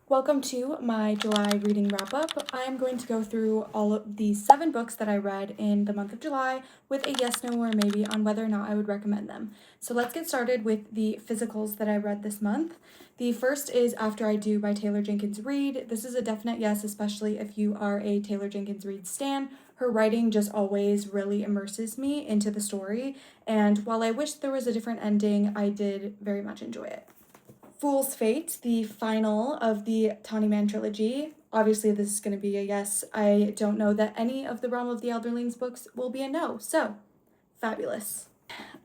Welcome to my July reading wrap-up. I'm going to go through all of the 7 books that I read in the month of July with a yes, no, or maybe on whether or not I would recommend them. So let's get started with the physicals that I read this month. The first is After I Do by Taylor Jenkins Reid. This is a definite yes, especially if you are a Taylor Jenkins Reid stan. Her writing just always really immerses me into the story, and while I wish there was a different ending, I did very much enjoy it. Fool's Fate, the final of the Tawny Man trilogy. Obviously, this is going to be a yes. I don't know that any of the Realm of the Elderlings books will be a no, so fabulous.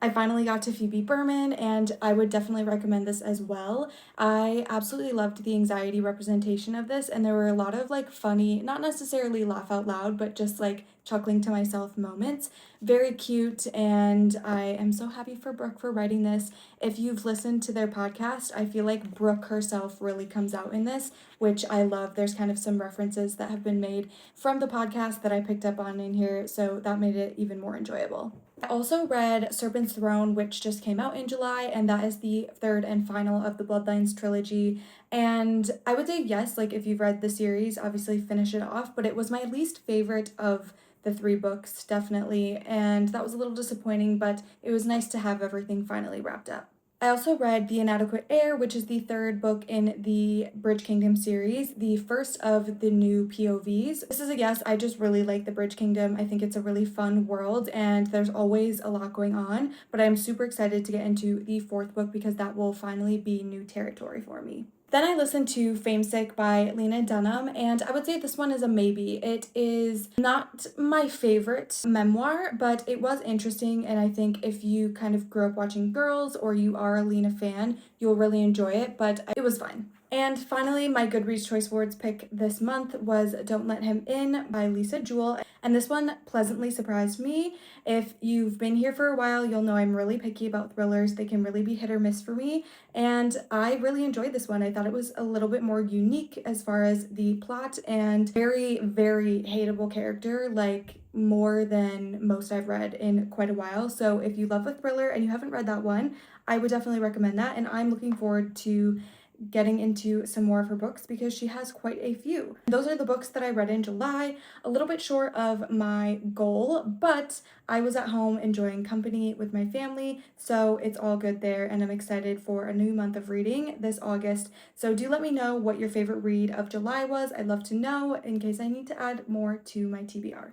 I finally got to Phoebe Berman, and I would definitely recommend this as well. I absolutely loved the anxiety representation of this, and there were a lot of funny, not necessarily laugh out loud, but just chuckling to myself moments. Very cute, and I am so happy for Brooke for writing this. If you've listened to their podcast, I feel like Brooke herself really comes out in this, which I love. There's kind of some references that have been made from the podcast that I picked up on in here, so that made it even more enjoyable. I also read Serpent's Throne, which just came out in July, and that is the third and final of the Bloodlines trilogy. And I would say yes, if you've read the series, obviously finish it off, but it was my least favorite of the 3 books, definitely, and that was a little disappointing, but it was nice to have everything finally wrapped up. I also read The Inadequate Heir, which is the 3rd book in the Bridge Kingdom series, the first of the new POVs. This is a yes, I just really like the Bridge Kingdom. I think it's a really fun world and there's always a lot going on, but I'm super excited to get into the 4th book because that will finally be new territory for me. Then I listened to Famesick by Lena Dunham, and I would say this one is a maybe. It is not my favorite memoir, but it was interesting, and I think if you kind of grew up watching Girls or you are a Lena fan, you'll really enjoy it, but it was fine. And finally, my Goodreads Choice Awards pick this month was Don't Let Him In by Lisa Jewell, and this one pleasantly surprised me. If you've been here for a while, you'll know I'm really picky about thrillers. They can really be hit or miss for me, and I really enjoyed this one. I thought it was a little bit more unique as far as the plot and very, very hateable character, more than most I've read in quite a while. So if you love a thriller and you haven't read that one, I would definitely recommend that, and I'm looking forward to getting into some more of her books because she has quite a few. Those are the books that I read in July, a little bit short of my goal, but I was at home enjoying company with my family, so it's all good there, and I'm excited for a new month of reading this August. So do let me know what your favorite read of July was. I'd love to know in case I need to add more to my TBR.